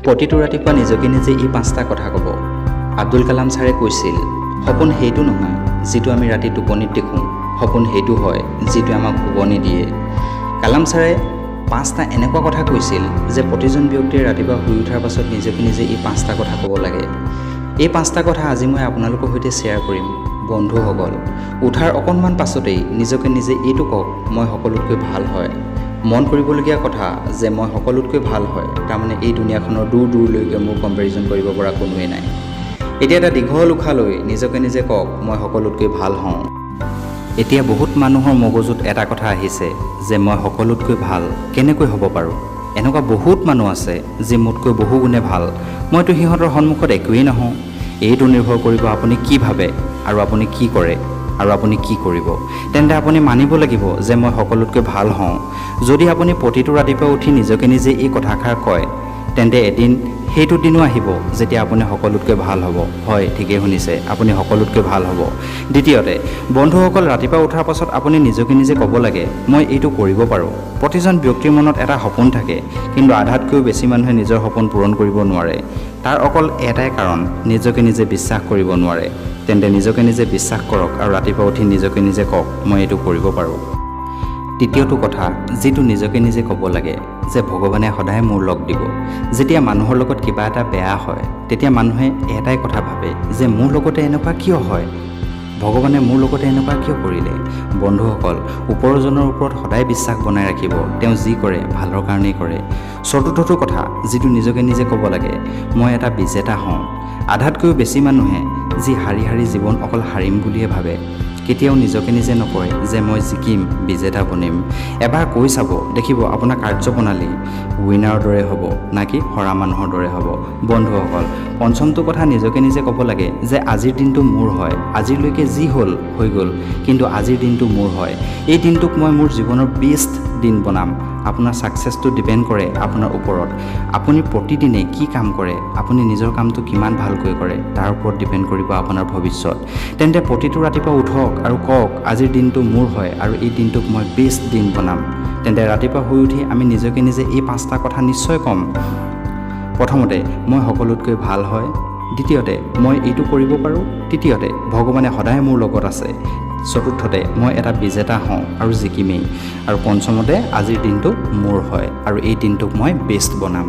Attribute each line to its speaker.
Speaker 1: প্ৰতিটো ৰাতিপুৱা নিজকে নিজে এই 5টা কথা ক'ব। আব্দুল কালাম ছাৰে কৈছিল, সপোন সেইটো নহয় যিটো আমি ৰাতি টোপনিত দেখোঁ, সপোন সেইটো হয় যিটো আমাক শুৱনি দিয়ে। কালাম ছাৰে 5টা এনেকুৱা কথা কৈছিল যে প্ৰতিজন ব্যক্তিয়ে ৰাতিপুৱা শুই উঠাৰ পাছত নিজকে নিজে এই 5টা কথা ক'ব লাগে। এই 5টা কথা আজি মই আপোনালোকৰ সৈতে শ্বেয়াৰ কৰিম। বন্ধুসকল, উঠাৰ অকণমান পাছতেই নিজকে নিজে এইটো কওক, মই সকলোতকৈ ভাল হয়। মন কৰিবলগীয়া কথা যে মই সকলোতকৈ ভাল হয়, তাৰমানে এই দুনিয়াখনৰ দূৰ দূৰলৈকে মোৰ কম্পেৰিজন কৰিব পৰা কোনোৱেই নাই। এতিয়া এটা দীঘল উশাহ লৈ নিজকে নিজে কওক, মই সকলোতকৈ ভাল হওঁ। এতিয়া বহুত মানুহৰ মগজুত এটা কথা আহিছে যে মই সকলোতকৈ ভাল কেনেকৈ হ'ব পাৰোঁ। এনেকুৱা বহুত মানুহ আছে যি মোতকৈ বহু গুণে ভাল, মইতো সিহঁতৰ সন্মুখত একোৱেই নহওঁ। এইটো নিৰ্ভৰ কৰিব আপুনি কি ভাবে আৰু আপুনি কি কৰে আৰু আপুনি কি কৰিব। তেন্তে আপুনি মানিব লাগিব যে মই সকলোতকৈ ভাল হওঁ। যদি আপুনি প্ৰতিটো ৰাতিপুৱা উঠি নিজকে নিজে এই কথাষাৰ কয়, তেন্তে এদিন সেইটো দিনো আহিব যেতিয়া আপুনি সকলোতকৈ ভাল হ'ব। হয়, ঠিকেই শুনিছে, আপুনি সকলোতকৈ ভাল হ'ব। দ্বিতীয়তে, বন্ধুসকল, ৰাতিপুৱা উঠাৰ পাছত আপুনি নিজকে নিজে ক'ব লাগে, মই এইটো কৰিব পাৰোঁ। প্ৰতিজন ব্যক্তিৰ মনত এটা সপোন থাকে, কিন্তু আধাতকৈও বেছি মানুহে নিজৰ সপোন পূৰণ কৰিব নোৱাৰে। তাৰ অকল এটাই কাৰণ, নিজকে নিজে বিশ্বাস কৰিব নোৱাৰে। তেন্তে নিজকে নিজে বিশ্বাস কৰক আৰু ৰাতিপুৱা উঠি নিজকে নিজে কওক, মই এইটো কৰিব পাৰোঁ। তৃতীয়টো কথা, যিটো নিজকে নিজে ক'ব লাগে যে ভগৱানে সদায় মোৰ লগ দিব। যেতিয়া মানুহৰ লগত কিবা এটা বেয়া হয়, তেতিয়া মানুহে এটাই কথা ভাবে যে মোৰ লগতে এনেকুৱা কিয় হয়, ভগৱানে মোৰ লগতে এনেকুৱা কিয় কৰিলে। বন্ধুসকল, ওপৰজনৰ ওপৰত সদায় বিশ্বাস বনাই ৰাখিব, তেওঁ যি কৰে ভালৰ কাৰণেই কৰে। চতুৰ্থটো কথা, যিটো নিজকে নিজে ক'ব লাগে, মই এটা বিজেতা হওঁ। আধাতকৈও বেছি মানুহে যি হাৰি হাৰি জীৱন অকল হাৰিম বুলিয়ে ভাবে, কেতিয়াও নিজকে নিজে নকয় যে মই জিকিম, বিজেতা বনিম। এবাৰ কৈ চাব, দেখিব আপোনাৰ কাৰ্যপ্ৰণালী উইনাৰৰ দৰে হ'ব, নাকি হৰা মানুহৰ দৰে হ'ব। বন্ধুসকল, পঞ্চমটো কথা, নিজকে নিজে ক'ব লাগে যে আজিৰ দিনটো মোৰ হয়। আজিলৈকে যি হ'ল হৈ গ'ল, কিন্তু আজিৰ দিনটো মোৰ হয়। এই দিনটোক মই মোৰ জীৱনৰ বেষ্ট দিন বনাম। আপোনাৰ ছাকচেছটো ডিপেণ্ড কৰে আপোনাৰ ওপৰত। আপুনি প্ৰতিদিনে কি কাম কৰে, আপুনি নিজৰ কামটো কিমান ভালকৈ কৰে, তাৰ ওপৰত ডিপেণ্ড কৰিব আপোনাৰ ভৱিষ্যত। তেন্তে প্ৰতিটো ৰাতিপুৱা উঠক আৰু কওক, আজিৰ দিনটো মোৰ হয় আৰু এই দিনটোক মই বেষ্ট দিন বনাম। তেন্তে ৰাতিপুৱা শুই উঠি আমি নিজকে নিজে এই 5টা কথা নিশ্চয় ক'ম। প্ৰথমতে, মই সকলোতকৈ ভাল হয়। দ্বিতীয়তে, মই এইটো কৰিব পাৰোঁ। তৃতীয়তে, ভগৱানে সদায় মোৰ লগত আছে। চতুৰ্থতে, মই এটা বিজেতা হওঁ আৰু জিকিমেই। আৰু পঞ্চমতে, আজিৰ দিনটো মোৰ হয় আৰু এই দিনটোক মই বেষ্ট বনাম।